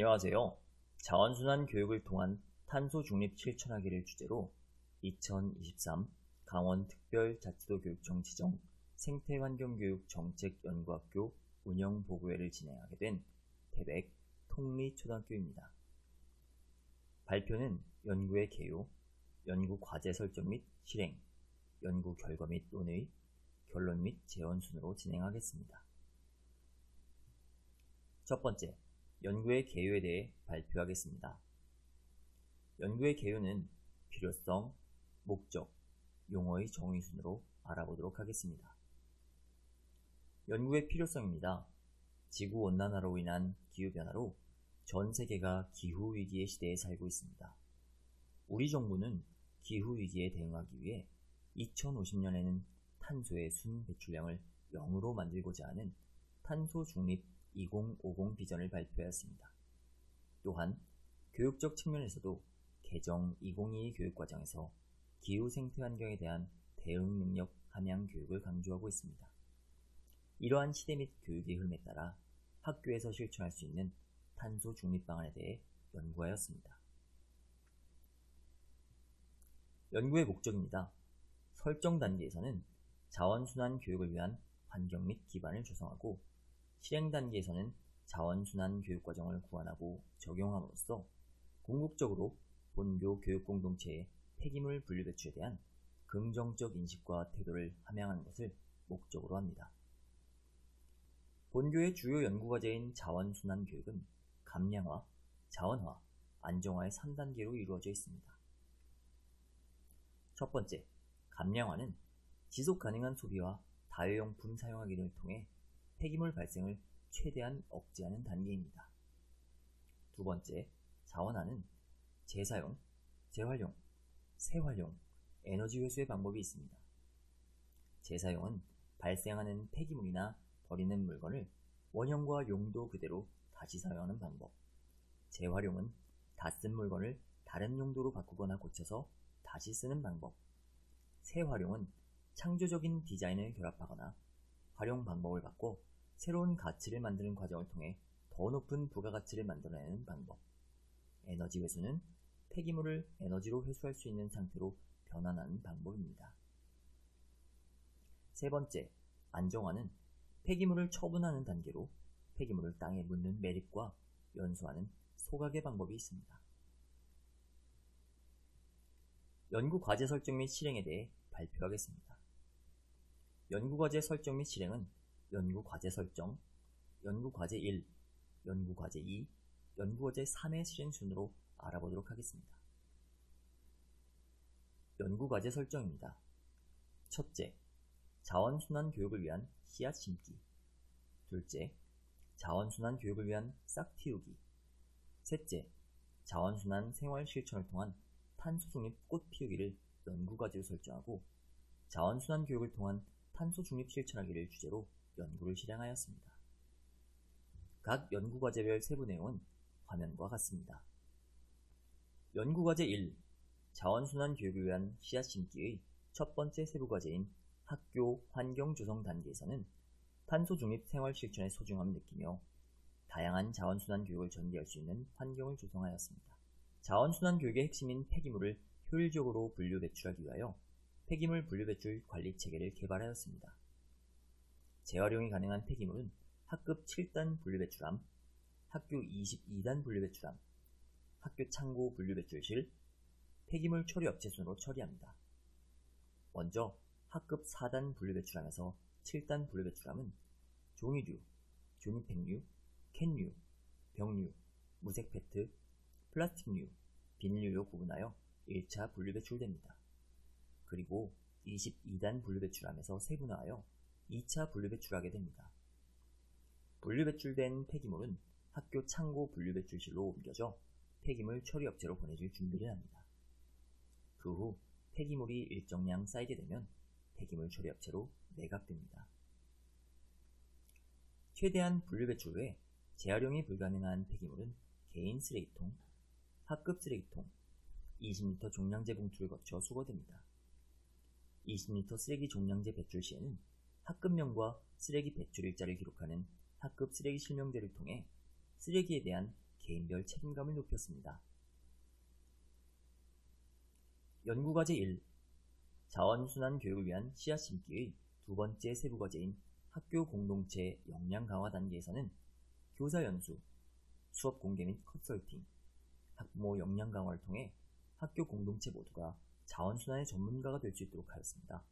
안녕하세요. 자원순환 교육을 통한 탄소 중립 실천하기를 주제로 2023 강원특별자치도교육청 지정 생태환경교육 정책연구학교 운영보고회를 진행하게 된 태백 통리초등학교입니다. 발표는 연구의 개요, 연구 과제 설정 및 실행, 연구 결과 및 논의, 결론 및 재원 순으로 진행하겠습니다. 첫 번째, 연구의 개요에 대해 발표하겠습니다. 연구의 개요는 필요성, 목적, 용어의 정의 순으로 알아보도록 하겠습니다. 연구의 필요성입니다. 지구온난화로 인한 기후변화로 전 세계가 기후위기의 시대에 살고 있습니다. 우리 정부는 기후위기에 대응하기 위해 2050년에는 탄소의 순 배출량을 0으로 만들고자 하는 탄소 중립 2050 비전을 발표하였습니다. 또한 교육적 측면에서도 개정 2022 교육과정에서 기후 생태환경에 대한 대응 능력 함양 교육을 강조하고 있습니다. 이러한 시대 및 교육의 흐름에 따라 학교에서 실천할 수 있는 탄소 중립 방안에 대해 연구하였습니다. 연구의 목적입니다. 설정 단계에서는 자원순환 교육을 위한 환경 및 기반을 조성하고 실행 단계에서는 자원순환 교육과정을 구안하고 적용함으로써 궁극적으로 본교 교육공동체의 폐기물 분리배출에 대한 긍정적 인식과 태도를 함양하는 것을 목적으로 합니다. 본교의 주요 연구과제인 자원순환 교육은 감량화, 자원화, 안정화의 3단계로 이루어져 있습니다. 첫 번째, 감량화는 지속가능한 소비와 다회용품 사용하기를 통해 폐기물 발생을 최대한 억제하는 단계입니다. 두 번째, 자원화는 재사용, 재활용, 재활용, 에너지 회수의 방법이 있습니다. 재사용은 발생하는 폐기물이나 버리는 물건을 원형과 용도 그대로 다시 사용하는 방법. 재활용은 다 쓴 물건을 다른 용도로 바꾸거나 고쳐서 다시 쓰는 방법. 재활용은 창조적인 디자인을 결합하거나 활용 방법을 바꿔 새로운 가치를 만드는 과정을 통해 더 높은 부가가치를 만들어내는 방법. 에너지 회수는 폐기물을 에너지로 회수할 수 있는 상태로 변환하는 방법입니다. 세 번째, 안정화는 폐기물을 처분하는 단계로 폐기물을 땅에 묻는 매립과 연소하는 소각의 방법이 있습니다. 연구 과제 설정 및 실행에 대해 발표하겠습니다. 연구 과제 설정 및 실행은 연구 과제 설정, 연구 과제 1, 연구 과제 2, 연구 과제 3의 실행 순으로 알아보도록 하겠습니다. 연구 과제 설정입니다. 첫째, 자원순환 교육을 위한 씨앗 심기. 둘째, 자원순환 교육을 위한 싹 틔우기. 셋째, 자원순환 생활 실천을 통한 탄소 중립 꽃 피우기를 연구과제로 설정하고 자원순환 교육을 통한 탄소 중립 실천하기를 주제로 연구를 실행하였습니다. 각 연구과제별 세부 내용은 화면과 같습니다. 연구과제 1. 자원순환 교육을 위한 씨앗 심기의 첫 번째 세부과제인 학교 환경 조성 단계에서는 탄소 중립 생활 실천의 소중함을 느끼며 다양한 자원순환 교육을 전개할 수 있는 환경을 조성하였습니다. 자원순환 교육의 핵심인 폐기물을 효율적으로 분류 배출하기 위하여 폐기물 분류 배출 관리 체계를 개발하였습니다. 재활용이 가능한 폐기물은 학급 7단 분류 배출함, 학교 22단 분류 배출함, 학교 창고 분류 배출실, 폐기물 처리 업체 순으로 처리합니다. 먼저 학급 4단 분류 배출함에서 7단 분류 배출함은 종이류, 종이팩류, 캔류, 병류, 무색 페트, 플라스틱류, 비닐류로 구분하여 1차 분류 배출됩니다. 그리고 22단 분류 배출함에서 세분화하여 2차 분류 배출하게 됩니다. 분류 배출된 폐기물은 학교 창고 분류 배출실로 옮겨져 폐기물 처리 업체로 보내줄 준비를 합니다. 그 후 폐기물이 일정량 쌓이게 되면 폐기물 처리 업체로 매각됩니다. 최대한 분류 배출 후에 재활용이 불가능한 폐기물은 개인 쓰레기통, 학급 쓰레기통, 20리터 종량제 봉투를 거쳐 수거됩니다. 20리터 쓰레기 종량제 배출 시에는 학급명과 쓰레기 배출 일자를 기록하는 학급 쓰레기 실명제를 통해 쓰레기에 대한 개인별 책임감을 높였습니다. 연구과제 1. 자원순환 교육을 위한 씨앗 심기의 두 번째 세부과제인 학교 공동체 역량 강화 단계에서는 교사 연수, 수업 공개 및 컨설팅, 학부모 역량 강화를 통해 학교 공동체 모두가 자원순환의 전문가가 될 수 있도록 하였습니다.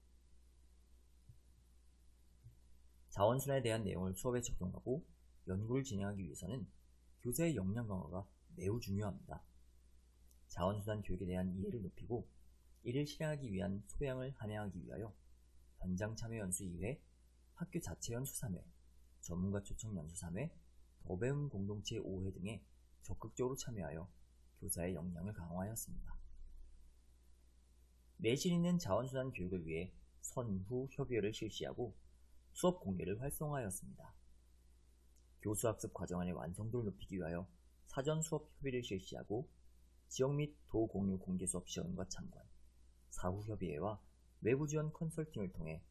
자원순환에 대한 내용을 수업에 적용하고 연구를 진행하기 위해서는 교사의 역량 강화가 매우 중요합니다. 자원순환 교육에 대한 이해를 높이고 이를 실행하기 위한 소양을 함양하기 위하여 현장 참여 연수 2회, 학교 자체 연수 3회, 전문가 초청 연수 3회, 더 배움 공동체 5회 등에 적극적으로 참여하여 교사의 역량을 강화하였습니다. 내실 있는 자원순환 교육을 위해 선후 협의회를 실시하고 수업 공개를 활성화하였습니다. 교수학습 과정안의 완성도를 높이기 위하여 사전 수업 협의를 실시하고 지역 및 도 공유 공개 수업 시연과 참관, 사후 협의회와 외부 지원 컨설팅을 통해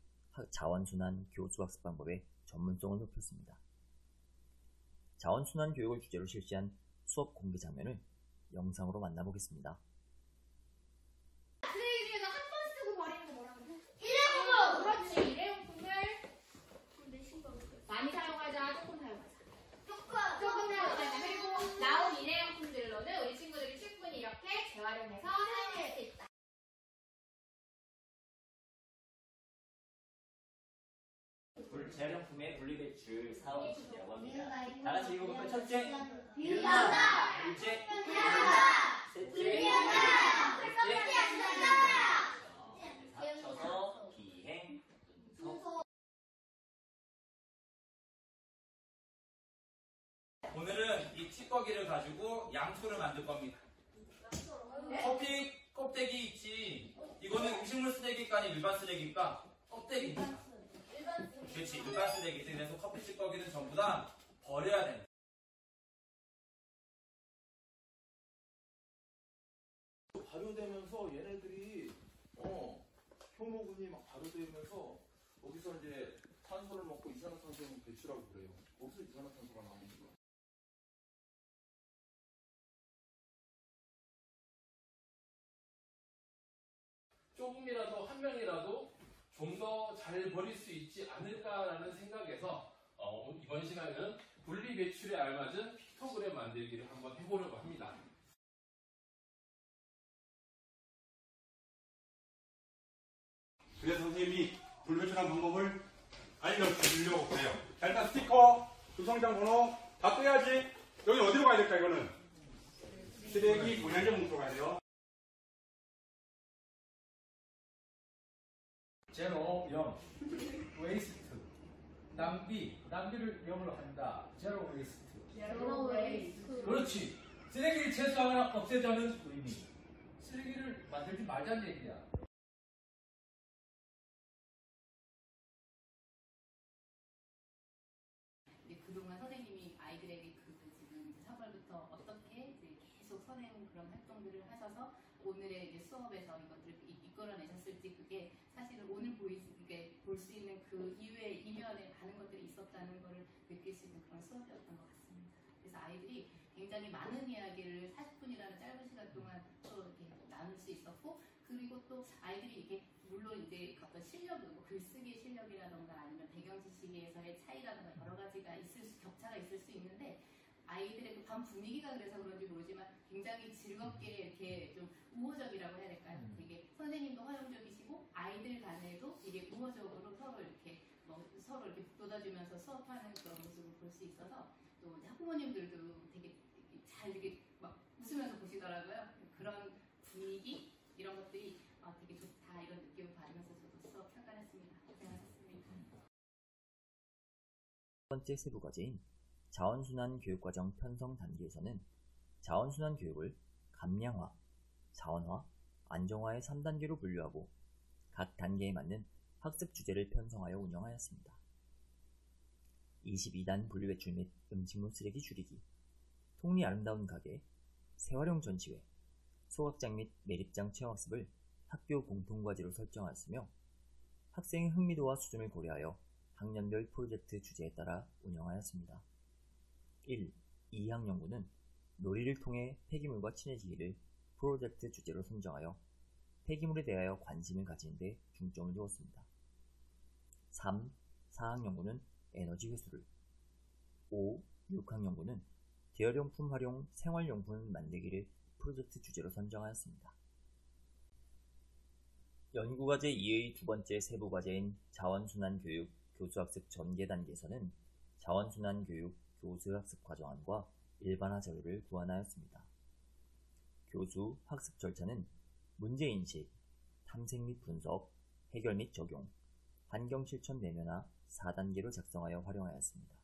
자원순환 교수학습 방법의 전문성을 높였습니다. 자원순환 교육을 주제로 실시한 수업 공개 장면을 영상으로 만나보겠습니다. 쓰레기에서 한 번 쓰고 버리는 거 뭐라고 해? 일회용품! 그렇지, 일회용품을 많이 사용하자, 조금 사용하자. 조금 사용하자. 그리고 나온 일회용품들로는 우리 친구들이 충분히 이렇게 재활용해서 사용할 수 있다. 재활용품의 분리배출 사업 준비라고 합니다. 다같이 읽어볼까요? 첫째, 비운다. 둘째, 비운다. 셋째, 합쳐서 비행, 분석. 오늘은 이 찌꺼기를 가지고 양초를 만들 겁니다. 커피 껍데기 있지. 이거는 음식물 쓰레기일까 아니면 일반 쓰레기일까? 껍데기입니다. 그렇지, 일반 쓰레기지. 그래서 커피 찌꺼기는 전부 다 버려야 된다. 발효되면서 얘네들이 효모군이 막 발효되면서 거기서 이제 탄소를 먹고 이산화탄소를 배출하고 그래요. 거기서 이산화탄소가 나오는 거야. 조금이라도 한 명이라도 좀 더 잘 버릴 수 있지 않을까라는 생각에서 이번 시간에는 분리 배출에 알맞은 픽토그램 만들기를 한번 해보려고 합니다. 그래서 선생님이 불배출한 방법을 알려주려고 해요. 자, 일단 스티커, 주성장 번호 다 떼야지. 여기 어디로 가야 될까, 이거는? 쓰레기 분해제 봉투로 가야 돼요. 제로 0 웨이스트 낭비를 0으로 한다. 제로 웨이스트. 그렇지. 쓰레기를 최소화하거나 없애자는 의미. 쓰레기를 만들지 말자는 얘기야. 그동안 선생님이 아이들에게 지금 3월부터 어떻게 이제 계속 선행 그런 활동들을 하셔서 오늘의 이제 수업에서 이것들을 이끌어내셨을지 그게 사실은 오늘 볼 수 있는 그 이후에 이면에 많은 것들이 있었다는 것을 느낄 수 있는 그런 수업이었던 것 같습니다. 그래서 아이들이 굉장히 많은 이야기를 40분이라는 짧은 시간 동안 서로 이렇게 나눌 수 있었고 그리고 또 아이들이 이게 물론 이제 어떤 실력은 뭐 글쓰기 실력이라던가 아니면 배경 지식에서의 차이라던가 여러 가지가 격차가 있을 수 있는데 아이들의 그 반 분위기가 그래서 그런지 모르지만 굉장히 즐겁게 이렇게 좀 우호적이라고 해야 될까요? 되게 선생님도 활용적이시고 아이들 간에도 되게 우호적으로 서로 이렇게 북돋아주면서 수업하는 그런 모습을 볼 수 있어서 또 학부모님들도 되게 잘 이렇게 막 웃으면서 보시더라고요. 그런 분위기 이런 것들이 되게 좋다 이런 느낌을 받으면서 저도 수업 참관했습니다. 고생하셨습니다. 첫 번째 세부과제인 자원순환 교육과정 편성 단계에서는 자원순환 교육을 감량화, 자원화, 안정화의 3단계로 분류하고 각 단계에 맞는 학습 주제를 편성하여 운영하였습니다. 22단 분리배출 및 음식물 쓰레기 줄이기, 통리 아름다운 가게, 재활용 전시회, 소각장 및 매립장 체험학습을 학교 공통과제로 설정하였으며 학생의 흥미도와 수준을 고려하여 학년별 프로젝트 주제에 따라 운영하였습니다. 1. 2학년부는 놀이를 통해 폐기물과 친해지기를 프로젝트 주제로 선정하여 폐기물에 대하여 관심을 가지는 데 중점을 두었습니다. 3. 사학연구는 에너지 회수를 5. 육학연구는 대여용품 활용 생활용품 만들기를 프로젝트 주제로 선정하였습니다. 연구과제 2의 두 번째 세부과제인 자원순환교육 교수학습 전개 단계에서는 자원순환교육 교수학습 과정안과 일반화 자료를 구안하였습니다. 교수 학습 절차는 문제인식, 탐색 및 분석, 해결 및 적용, 환경실천 내면화 4단계로 작성하여 활용하였습니다.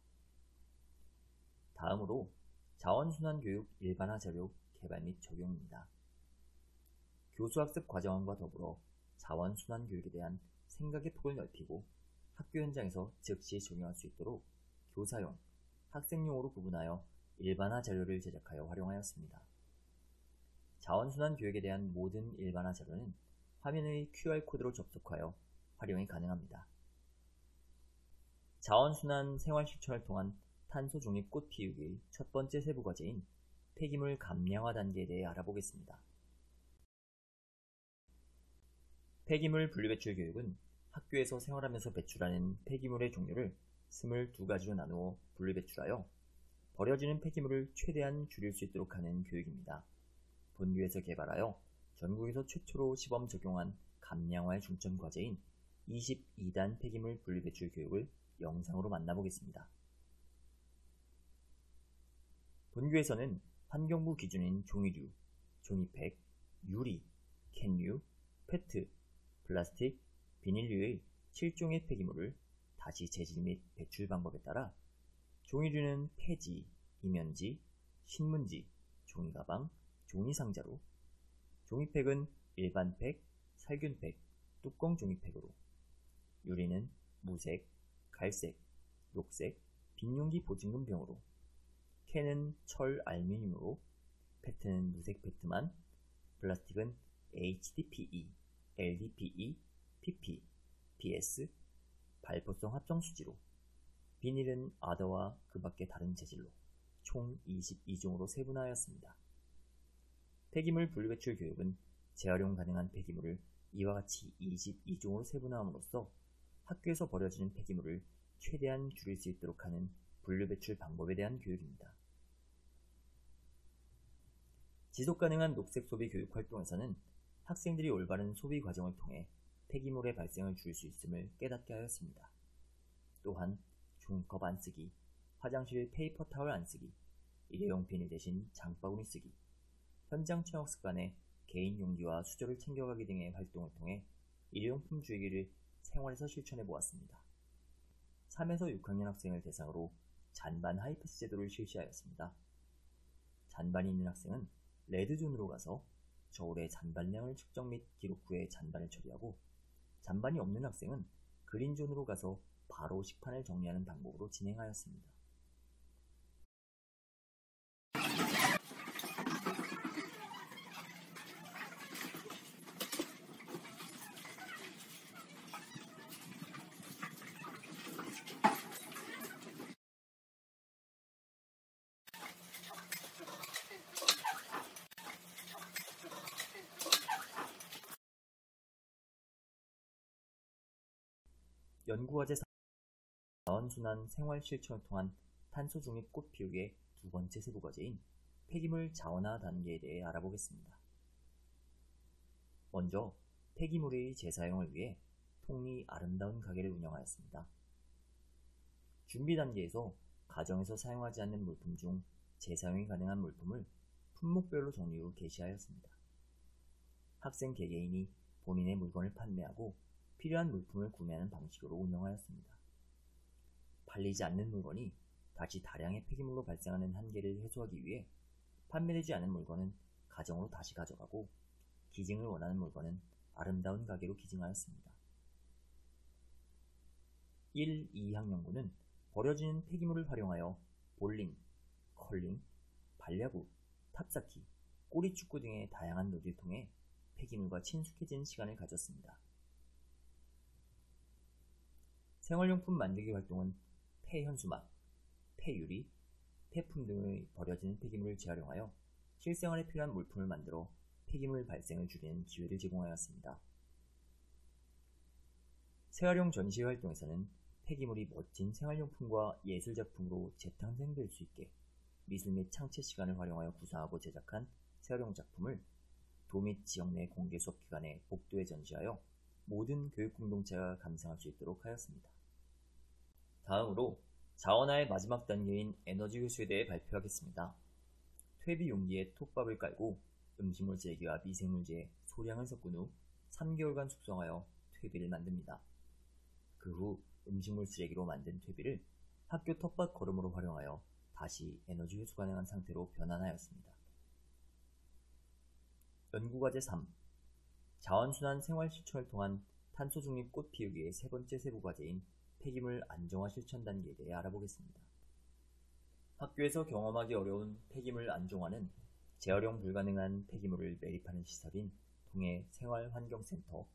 다음으로 자원순환교육 일반화 자료 개발 및 적용입니다. 교수학습 과정안과 더불어 자원순환교육에 대한 생각의 폭을 넓히고 학교 현장에서 즉시 적용할 수 있도록 교사용, 학생용으로 구분하여 일반화 자료를 제작하여 활용하였습니다. 자원순환 교육에 대한 모든 일반화 자료는 화면의 QR코드로 접속하여 활용이 가능합니다. 자원순환 생활실천을 통한 탄소 중립 꽃 피우기의 첫 번째 세부 과제인 폐기물 감량화 단계에 대해 알아보겠습니다. 폐기물 분리배출 교육은 학교에서 생활하면서 배출하는 폐기물의 종류를 22가지로 나누어 분리배출하여 버려지는 폐기물을 최대한 줄일 수 있도록 하는 교육입니다. 본교에서 개발하여 전국에서 최초로 시범 적용한 감량화의 중점 과제인 22단 폐기물 분리배출 교육을 영상으로 만나보겠습니다. 본교에서는 환경부 기준인 종이류, 종이팩, 유리, 캔류, 페트, 플라스틱, 비닐류의 7종의 폐기물을 다시 재질 및 배출 방법에 따라 종이류는 폐지, 이면지, 신문지, 종이가방, 종이상자로, 종이팩은 일반 팩, 살균팩, 뚜껑 종이팩으로, 유리는 무색, 갈색, 녹색, 빈용기 보증금병으로, 캔은 철 알루미늄으로, 페트는 무색 페트만, 플라스틱은 HDPE, LDPE, PP, PS, 발포성 합성수지로, 비닐은 아더와 그 밖의 다른 재질로 총 22종으로 세분화하였습니다. 폐기물 분리배출 교육은 재활용 가능한 폐기물을 이와 같이 22종으로 세분화함으로써 학교에서 버려지는 폐기물을 최대한 줄일 수 있도록 하는 분리배출 방법에 대한 교육입니다. 지속가능한 녹색 소비 교육 활동에서는 학생들이 올바른 소비 과정을 통해 폐기물의 발생을 줄일 수 있음을 깨닫게 하였습니다. 또한 종이컵 안 쓰기, 화장실 페이퍼 타월 안 쓰기, 일회용 비닐 대신 장바구니 쓰기, 현장 체험 습관에 개인 용기와 수저를 챙겨가기 등의 활동을 통해 일회용품 줄이기를 생활에서 실천해 보았습니다. 3에서 6학년 학생을 대상으로 잔반 하이패스 제도를 실시하였습니다. 잔반이 있는 학생은 레드존으로 가서 저울의 잔반량을 측정 및 기록 후에 잔반을 처리하고, 잔반이 없는 학생은 그린존으로 가서 바로 식판을 정리하는 방법으로 진행하였습니다. 연구과제 자원순환 생활실천을 통한 탄소 중립 꽃 피우기의 두 번째 세부 과제인 폐기물 자원화 단계에 대해 알아보겠습니다. 먼저 폐기물의 재사용을 위해 통리 아름다운 가게를 운영하였습니다. 준비 단계에서 가정에서 사용하지 않는 물품 중 재사용이 가능한 물품을 품목별로 정리 후 게시하였습니다. 학생 개개인이 본인의 물건을 판매하고 필요한 물품을 구매하는 방식으로 운영하였습니다. 팔리지 않는 물건이 다시 다량의 폐기물로 발생하는 한계를 해소하기 위해 판매되지 않은 물건은 가정으로 다시 가져가고, 기증을 원하는 물건은 아름다운 가게로 기증하였습니다. 1, 2학년부는 버려지는 폐기물을 활용하여 볼링, 컬링, 발야구, 탑쌓기, 꼬리축구 등의 다양한 놀이를 통해 폐기물과 친숙해지는 시간을 가졌습니다. 생활용품 만들기 활동은 폐현수막, 폐유리, 폐품 등의 버려지는 폐기물을 재활용하여 실생활에 필요한 물품을 만들어 폐기물 발생을 줄이는 기회를 제공하였습니다. 재활용 전시 활동에서는 폐기물이 멋진 생활용품과 예술작품으로 재탄생될 수 있게 미술 및 창체 시간을 활용하여 구상하고 제작한 재활용 작품을 도 및 지역 내 공개 수업 기간에 복도에 전시하여 모든 교육 공동체가 감상할 수 있도록 하였습니다. 다음으로 자원화의 마지막 단계인 에너지 회수에 대해 발표하겠습니다. 퇴비 용기에 톱밥을 깔고 음식물 쓰레기와 미생물제, 소량을 섞은 후 3개월간 숙성하여 퇴비를 만듭니다. 그 후 음식물 쓰레기로 만든 퇴비를 학교 텃밭 거름으로 활용하여 다시 에너지 회수 가능한 상태로 변환하였습니다. 연구과제 3. 자원순환 생활 실천을 통한 탄소 중립 꽃 피우기의 세 번째 세부 과제인 폐기물 안정화 실천 단계에 대해 알아보겠습니다. 학교에서 경험하기 어려운 폐기물 안정화는 재활용 불가능한 폐기물을 매립하는 시설인 동해 생활환경센터,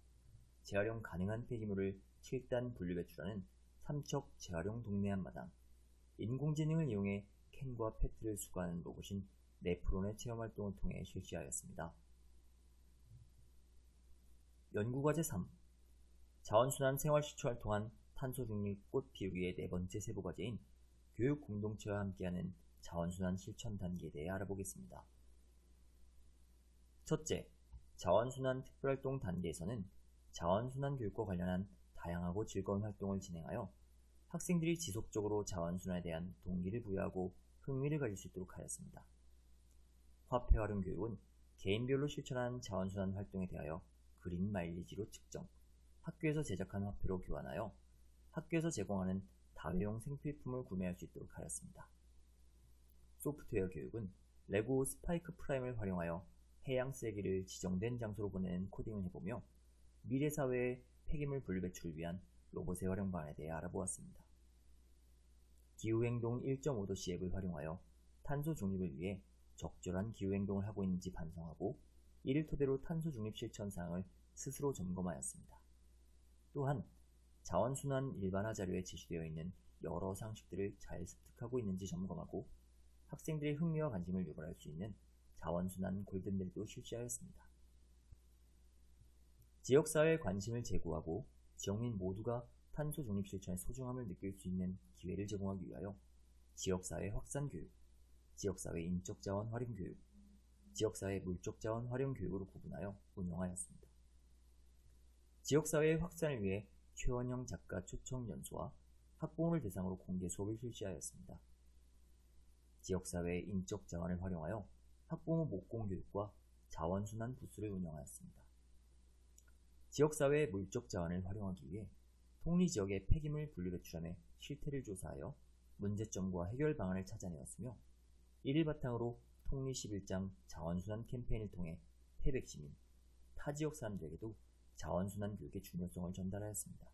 재활용 가능한 폐기물을 7단 분류배출하는 삼척 재활용 동네 한마당, 인공지능을 이용해 캔과 페트를 수거하는 로봇인 네프론의 체험활동을 통해 실시하였습니다. 연구과제 3. 자원순환 생활 실천을 통한 탄소 중립 꽃 피우기의 네 번째 세부 과제인 교육 공동체와 함께하는 자원순환 실천 단계에 대해 알아보겠습니다. 첫째, 자원순환 특별활동 단계에서는 자원순환 교육과 관련한 다양하고 즐거운 활동을 진행하여 학생들이 지속적으로 자원순환에 대한 동기를 부여하고 흥미를 가질 수 있도록 하였습니다. 화폐 활용 교육은 개인별로 실천한 자원순환 활동에 대하여 그린 마일리지로 측정, 학교에서 제작한 화폐로 교환하여 학교에서 제공하는 다회용 생필품을 구매할 수 있도록 하였습니다. 소프트웨어 교육은 레고 스파이크 프라임을 활용하여 해양 쓰레기를 지정된 장소로 보내는 코딩을 해보며 미래 사회의 폐기물 분리배출을 위한 로봇의 활용 방안에 대해 알아보았습니다. 기후행동 1.5도씨 앱을 활용하여 탄소 중립을 위해 적절한 기후행동을 하고 있는지 반성하고 이를 토대로 탄소 중립 실천 사항을 스스로 점검하였습니다. 또한 자원순환 일반화 자료에 제시되어 있는 여러 상식들을 잘 습득하고 있는지 점검하고 학생들의 흥미와 관심을 유발할 수 있는 자원순환 골든벨도 실시하였습니다. 지역사회에 관심을 제고하고 지역민 모두가 탄소 중립 실천의 소중함을 느낄 수 있는 기회를 제공하기 위하여 지역사회 확산 교육, 지역사회 인적 자원 활용 교육, 지역사회 물적 자원 활용 교육으로 구분하여 운영하였습니다. 지역사회의 확산을 위해 최원형 작가 초청 연수와 학부모를 대상으로 공개 수업을 실시하였습니다. 지역사회의 인적 자원을 활용하여 학부모 목공 교육과 자원순환 부스를 운영하였습니다. 지역사회의 물적 자원을 활용하기 위해 통리지역의 폐기물 분리배출함의 실태를 조사하여 문제점과 해결 방안을 찾아내었으며 이를 바탕으로 통리 11장 자원순환 캠페인을 통해 태백시민, 타 지역 사람들에게도 자원순환 교육의 중요성을 전달하였습니다.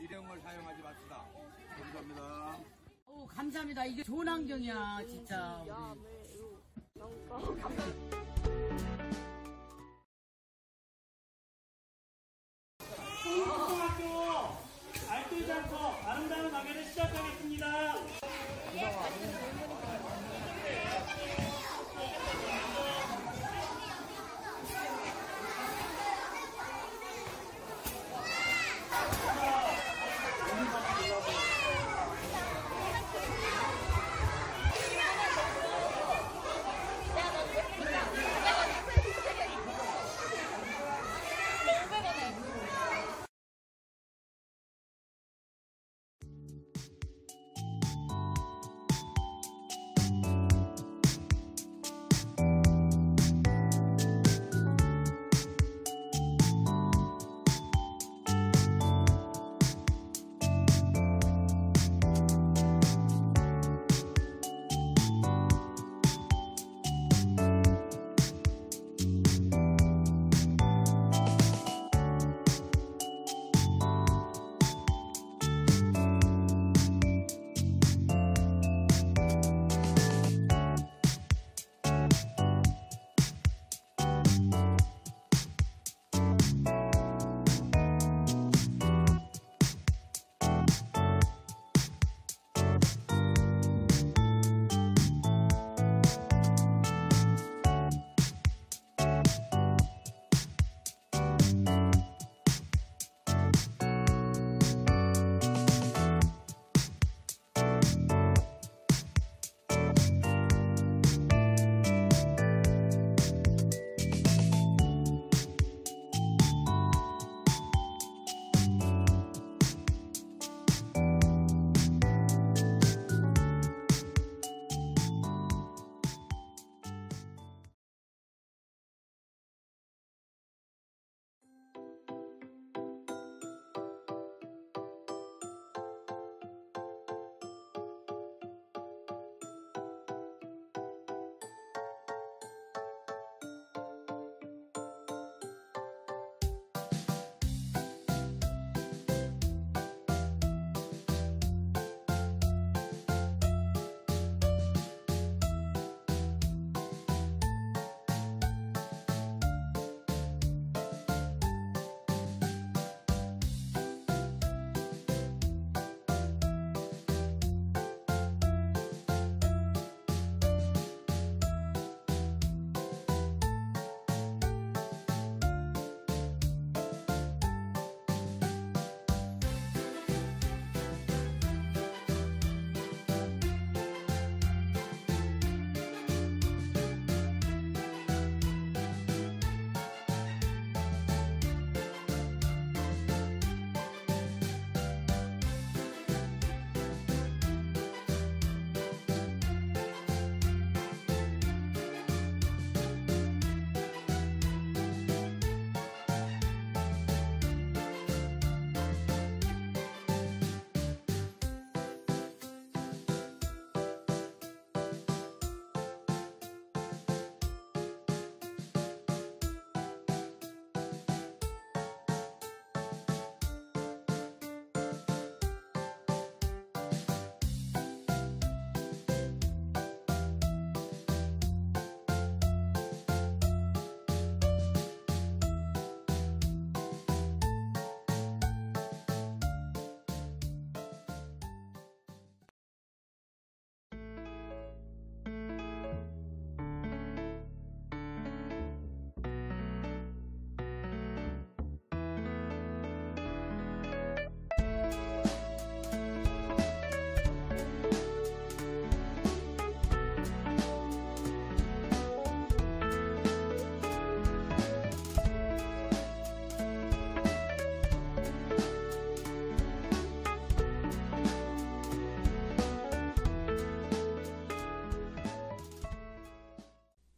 일회용을 사용하지 맙시다. 감사합니다. 감사합니다. 이게 좋은 환경이야, 진짜. 고등학교 알뜰장터 아름다운 가게를 시작하겠습니다.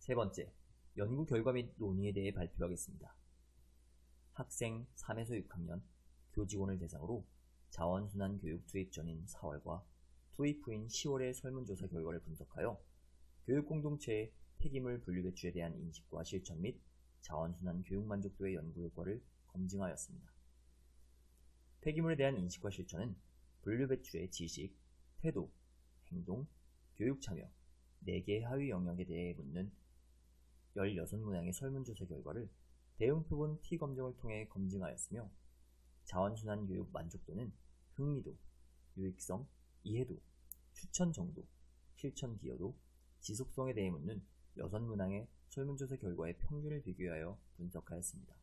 세 번째, 연구 결과 및 논의에 대해 발표하겠습니다. 학생 3에서 6학년 교직원을 대상으로 자원순환 교육 투입 전인 4월과 투입 후인 10월의 설문조사 결과를 분석하여 교육공동체의 폐기물 분리배출에 대한 인식과 실천 및 자원순환 교육 만족도의 연구 효과를 검증하였습니다. 폐기물에 대한 인식과 실천은 분리배출의 지식, 태도, 행동, 교육 참여, 4개의 하위 영역에 대해 묻는 16문항의 설문조사 결과를 대응표본 T검정을 통해 검증하였으며 자원순환 교육 만족도는 흥미도, 유익성, 이해도, 추천 정도, 실천 기여도, 지속성에 대해 묻는 6문항의 설문조사 결과의 평균을 비교하여 분석하였습니다.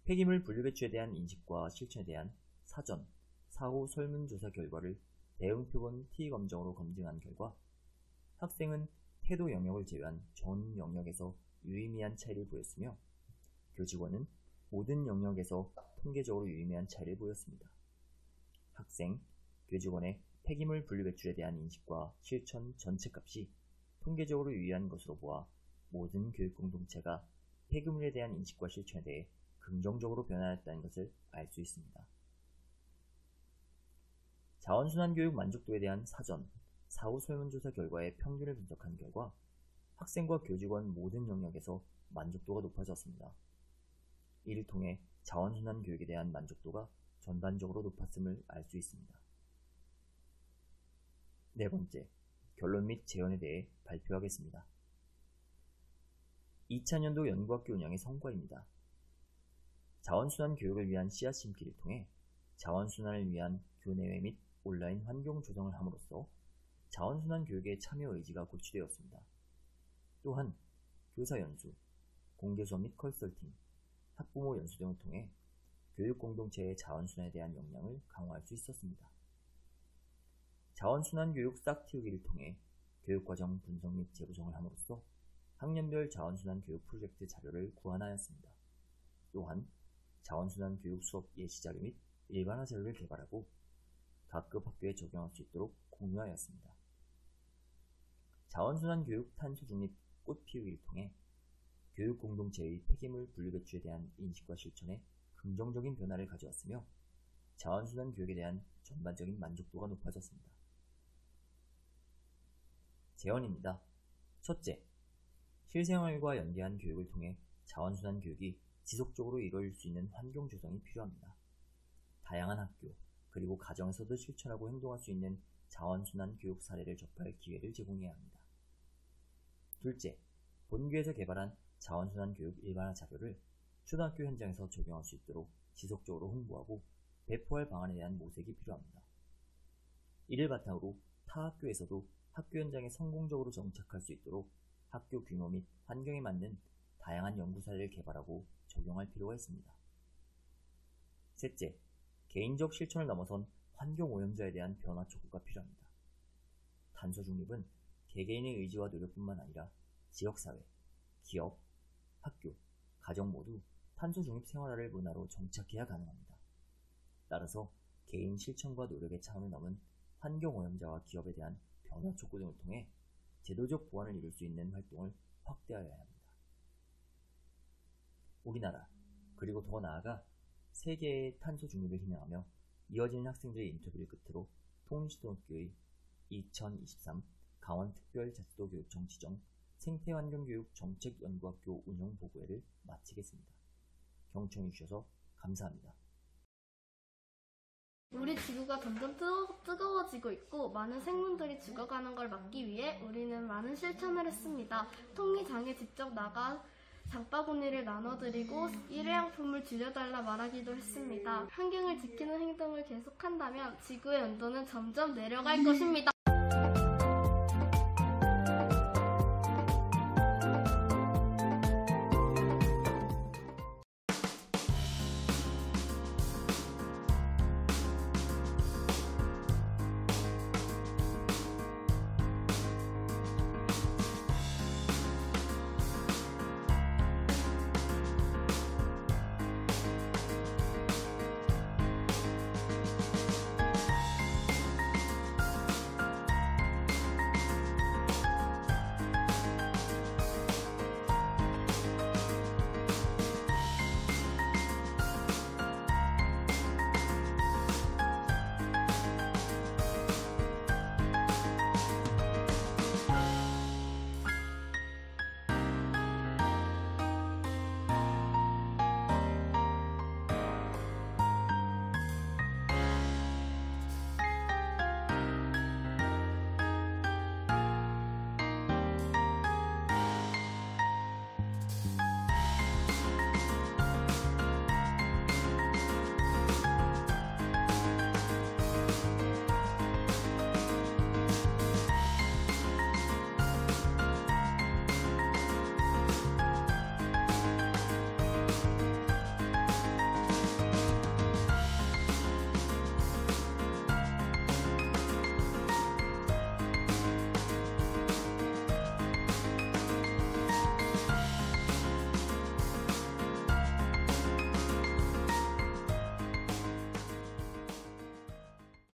폐기물 분리배출에 대한 인식과 실천에 대한 사전, 사후 설문조사 결과를 대응표본 T검정으로 검증한 결과 학생은 태도 영역을 제외한 전 영역에서 유의미한 차이를 보였으며 교직원은 모든 영역에서 통계적으로 유의미한 차이를 보였습니다. 학생, 교직원의 폐기물 분리배출에 대한 인식과 실천 전체값이 통계적으로 유의한 것으로 보아 모든 교육공동체가 폐기물에 대한 인식과 실천에 대해 긍정적으로 변화했다는 것을 알 수 있습니다. 자원순환 교육 만족도에 대한 사전, 사후 설문조사 결과의 평균을 분석한 결과 학생과 교직원 모든 영역에서 만족도가 높아졌습니다. 이를 통해 자원순환 교육에 대한 만족도가 전반적으로 높았음을 알 수 있습니다. 네 번째, 결론 및 재현에 대해 발표하겠습니다. 2000년도 연구학교 운영의 성과입니다. 자원순환 교육을 위한 씨앗 심기를 통해 자원순환을 위한 교내외 및 온라인 환경 조성을 함으로써 자원순환 교육의 참여 의지가 고취되었습니다. 또한 교사 연수, 공개 수업 및 컨설팅, 학부모 연수 등을 통해 교육 공동체의 자원순환에 대한 역량을 강화할 수 있었습니다. 자원순환 교육 싹 틔우기를 통해 교육과정 분석 및 재구성을 함으로써 학년별 자원순환 교육 프로젝트 자료를 구안하였습니다. 또한 자원순환 교육 수업 예시 자료 및 일반화 자료를 개발하고 각급 학교에 적용할 수 있도록 공유하였습니다. 자원순환 교육 탄소 중립 꽃 피우기를 통해 교육 공동체의 폐기물 분리배출에 대한 인식과 실천에 긍정적인 변화를 가져왔으며 자원순환 교육에 대한 전반적인 만족도가 높아졌습니다. 재현입니다. 첫째, 실생활과 연계한 교육을 통해 자원순환 교육이 지속적으로 이루어질 수 있는 환경 조성이 필요합니다. 다양한 학교, 그리고 가정에서도 실천하고 행동할 수 있는 자원순환 교육 사례를 접할 기회를 제공해야 합니다. 둘째, 본교에서 개발한 자원순환 교육 일반화 자료를 초등학교 현장에서 적용할 수 있도록 지속적으로 홍보하고 배포할 방안에 대한 모색이 필요합니다. 이를 바탕으로 타 학교에서도 학교 현장에 성공적으로 정착할 수 있도록 학교 규모 및 환경에 맞는 다양한 연구 사례를 개발하고 적용할 필요가 있습니다. 셋째, 개인적 실천을 넘어선 환경 오염자에 대한 변화 촉구가 필요합니다. 탄소 중립은 개개인의 의지와 노력뿐만 아니라 지역사회, 기업, 학교, 가정 모두 탄소 중립 생활화를 문화로 정착해야 가능합니다. 따라서 개인 실천과 노력의 차원을 넘은 환경 오염자와 기업에 대한 변화 촉구 등을 통해 제도적 보완을 이룰 수 있는 활동을 확대하여야 합니다. 우리나라, 그리고 더 나아가 세계의 탄소 중립을 희망하며 이어지는 학생들의 인터뷰를 끝으로 통일시초등학교의 2023 강원특별자치도교육청 지정 생태환경교육 정책연구학교 운영보고회를 마치겠습니다. 경청해주셔서 감사합니다. 우리 지구가 점점 뜨거워지고 있고 많은 생물들이 죽어가는 걸 막기 위해 우리는 많은 실천을 했습니다. 통리장에 직접 나가 장바구니를 나눠드리고 일회용품을 줄여달라 말하기도 했습니다. 환경을 지키는 행동을 계속한다면 지구의 온도는 점점 내려갈 것입니다.